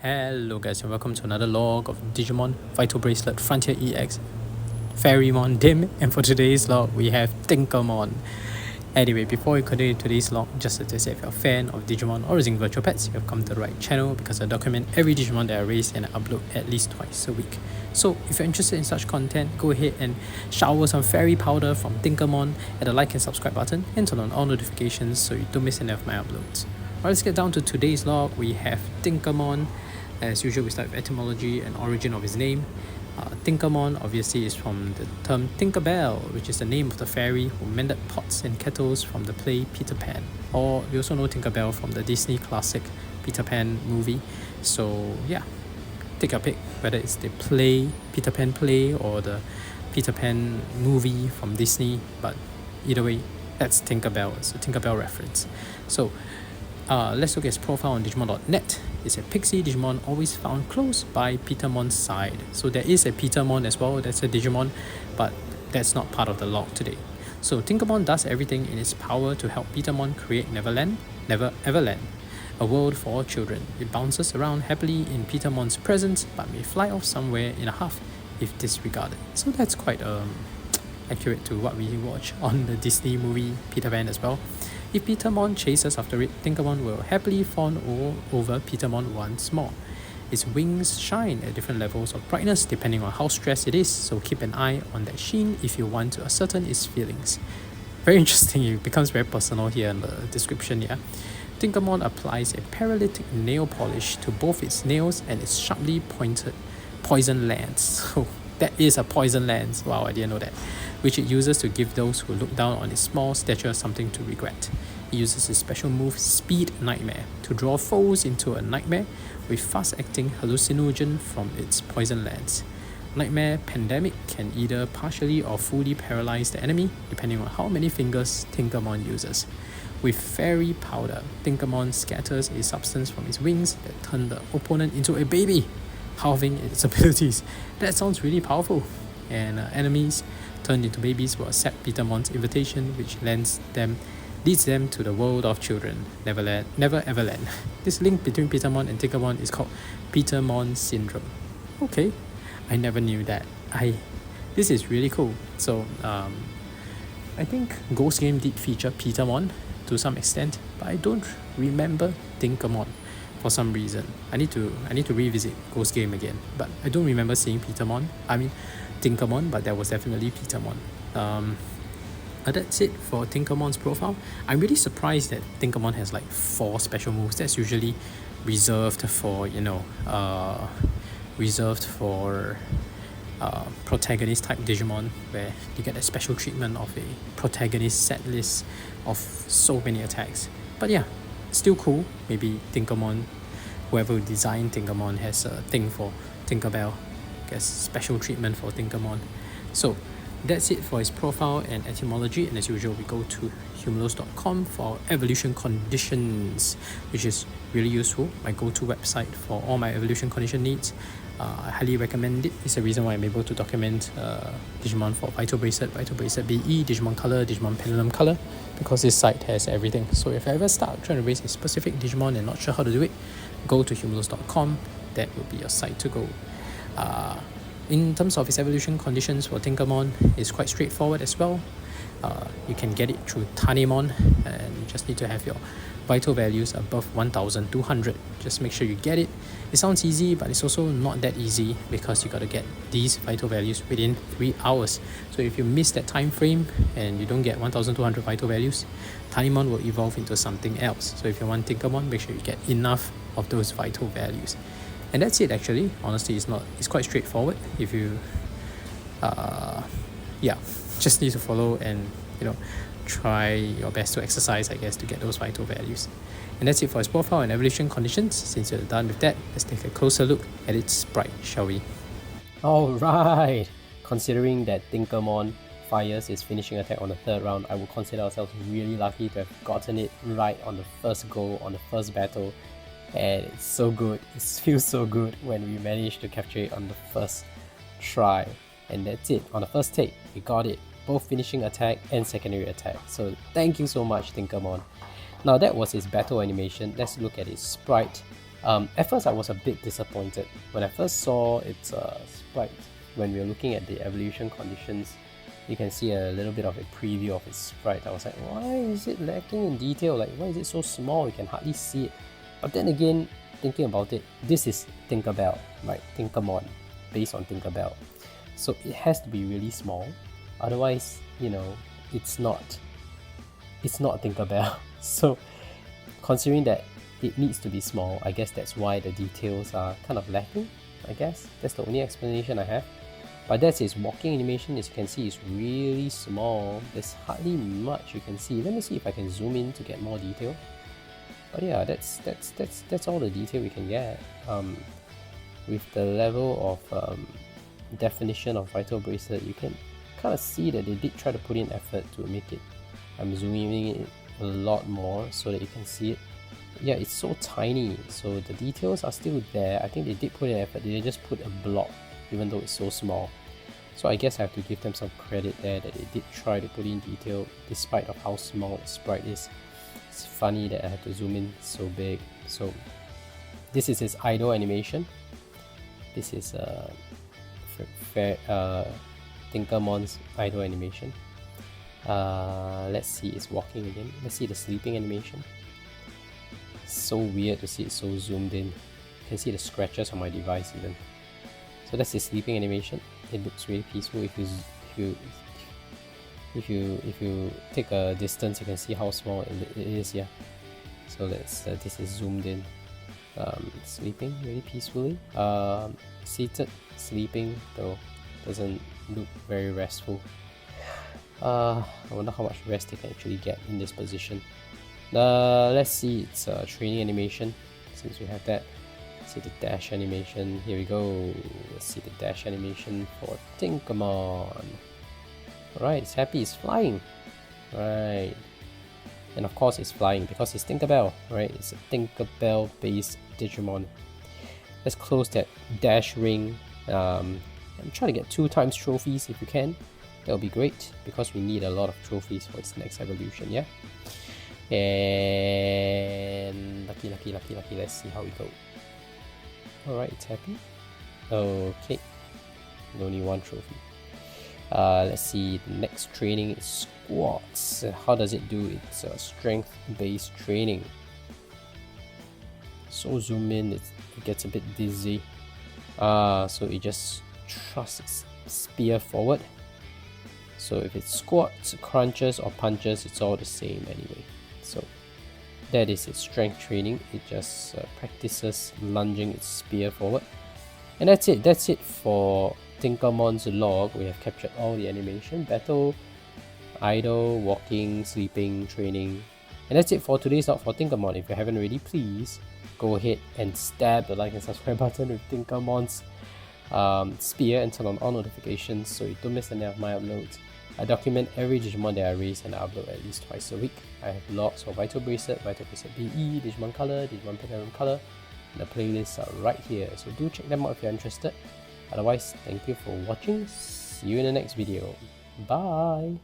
Hello guys and welcome to another log of Digimon Vital Bracelet Frontier EX Fairimon DiM, and for today's log we have Tinkermon. Anyway, before we continue today's log, just to say if you're a fan of Digimon or using virtual pets, you have come to the right channel because I document every Digimon that I raise and I upload at least twice a week. So if you're interested in such content, go ahead and shower some fairy powder from Tinkermon, hit the like and subscribe button and turn on all notifications so you don't miss any of my uploads. Alright, let's get down to today's log. We have Tinkermon. As usual, we start with etymology and origin of his name. Tinkermon obviously is from the term Tinkerbell, which is the name of the fairy who mended pots and kettles from the play Peter Pan. Or we also know Tinkerbell from the Disney classic Peter Pan movie. So yeah, take your pick, whether it's the play, Peter Pan play, or the Peter Pan movie from Disney. But either way, that's Tinkerbell. It's a Tinkerbell reference. So let's look at his profile on Digimon.net. It's a pixie Digimon always found close by Petermon's side. So there is a Petermon as well, that's a Digimon, but that's not part of the log today. So Tinkermon does everything in its power to help Petermon create Never Everland, a world for all children. It bounces around happily in Petermon's presence, but may fly off somewhere in a huff if disregarded. So that's quite accurate to what we watch on the Disney movie Peter Pan as well. If Petermon chases after it, Tinkermon will happily fawn over Petermon once more. Its wings shine at different levels of brightness depending on how stressed it is, so keep an eye on that sheen if you want to ascertain its feelings. Very interesting, it becomes very personal here in the description. Tinkermon applies a paralytic nail polish to both its nails and its sharply pointed poison lance. So that is a poison lance, wow, I didn't know that, which it uses to give those who look down on its small stature something to regret. It uses its special move Speed Nightmare to draw foes into a nightmare with fast-acting hallucinogen from its poison lance. Nightmare Pandemic can either partially or fully paralyze the enemy depending on how many fingers Tinkermon uses. With Fairy Powder, Tinkermon scatters a substance from its wings that turn the opponent into a baby, halving its abilities. That sounds really powerful. And enemies turned into babies will accept Petermon's invitation, which leads them to the world of children, Never Everland. This link between Petermon and Tinkermon is called Petermon Syndrome. Okay, I never knew that. This is really cool. So I think Ghost Game did feature Petermon to some extent, but I don't remember Tinkermon for some reason. I need to revisit Ghost Game again, but I don't remember seeing Tinkermon, but there was definitely Petermon. That's it for Tinkermon's profile. I'm really surprised that Tinkermon has like 4 special moves. That's usually reserved for protagonist type Digimon, where you get a special treatment of a protagonist set list of so many attacks. But yeah, still cool. Maybe Tinkermon, whoever designed Tinkermon, has a thing for Tinkerbell, guess special treatment for Tinkermon. So that's it for his profile and etymology, and as usual we go to humulus.com for evolution conditions, which is really useful, my go-to website for all my evolution condition needs. I highly recommend it. It's the reason why I'm able to document Digimon for Vital Bracelet, Vital Bracelet BE, Digimon Color, Digimon Pendulum Color, because this site has everything. So if I ever start trying to raise a specific Digimon and not sure how to do it, go to humulus.com. That will be your site to go. In terms of its evolution conditions for Tinkermon, it's quite straightforward as well. You can get it through Tanemon, and you just need to have your vital values above 1200. Just make sure you get it. It sounds easy, but it's also not that easy because you got to get these vital values within 3 hours. So if you miss that time frame and you don't get 1200 vital values, Tanemon will evolve into something else. So if you want Tinkermon, make sure you get enough of those vital values. And that's it actually. Honestly, it's quite straightforward. If you just need to follow and try your best to exercise, I guess, to get those vital values. And that's it for its profile and evolution conditions. Since you're done with that, let's take a closer look at its sprite, shall we? Alright, considering that Tinkermon fires his finishing attack on the 3rd round, I would consider ourselves really lucky to have gotten it right on the first go, on the first battle. And it's so good, it feels so good when we manage to capture it on the first try. And that's it, on the first take, we got it, both finishing attack and secondary attack. So thank you so much, Tinkermon. Now that was his battle animation. Let's look at his sprite At first I was a bit disappointed. When I first saw its sprite, when we were looking at the evolution conditions, you can see a little bit of a preview of its sprite. I was like, why is it lacking in detail? Like, why is it so small? You can hardly see it. But then again, thinking about it, this is Tinkerbell, right? Tinkermon, based on Tinkerbell. So it has to be really small. Otherwise, you know, it's not Tinkerbell. So considering that it needs to be small, I guess that's why the details are kind of lacking. I guess that's the only explanation I have. But that's its walking animation. As you can see, it's really small. There's hardly much you can see. Let me see if I can zoom in to get more detail. But yeah, that's all the detail we can get. With the level of definition of Vital Bracelet, you can kind of see that they did try to put in effort to make it. I'm zooming in a lot more so that you can see it. Yeah, it's so tiny, so the details are still there. I think they did put in effort. They just put a block, even though it's so small. So I guess I have to give them some credit there that they did try to put in detail despite of how small the sprite is. It's funny that I have to zoom in so big. So this is its idle animation. This is Tinkermon's idle animation. Let's see, it's walking again. Let's see the sleeping animation. So weird to see it so zoomed in. You can see the scratches on my device even. So that's the sleeping animation. It looks really peaceful. If you take a distance, you can see how small it is. Yeah. So that's this is zoomed in. Sleeping really peacefully. Seated, sleeping though doesn't look very restful. I wonder how much rest they can actually get in this position. Let's see its training animation, since we have that. See the dash animation. Here we go. Let's see the dash animation for Tinkermon. Alright, it's happy, it's flying. Right. And of course it's flying because it's Tinkerbell, right? It's a Tinkerbell based Digimon. Let's close that dash ring. I'm trying to get 2 times trophies if you can. That would be great because we need a lot of trophies for its next evolution, yeah? And lucky, let's see how we go. Alright, it's happy. Okay, only 1 trophy. Let's see, the next training is squats. How does it do? It's strength based training. So zoom in, it gets a bit dizzy. So it just thrusts its spear forward. So if it squats, crunches or punches, it's all the same anyway. So that is its strength training. It just practices lunging its spear forward. And that's it for Tinkermon's log. We have captured all the animation: battle, idle, walking, sleeping, training. And that's it for today's log for Tinkermon. If you haven't already, please go ahead and stab the like and subscribe button with Tinkermon's spear and turn on all notifications so you don't miss any of my uploads. I document every Digimon that I raise and I upload at least twice a week. I have logs for Vital Bracelet, Vital Bracelet BE, Digimon Color, Digimon Pokémon Color, and the playlists are right here, so do check them out if you're interested. Otherwise, thank you for watching. See you in the next video. Bye!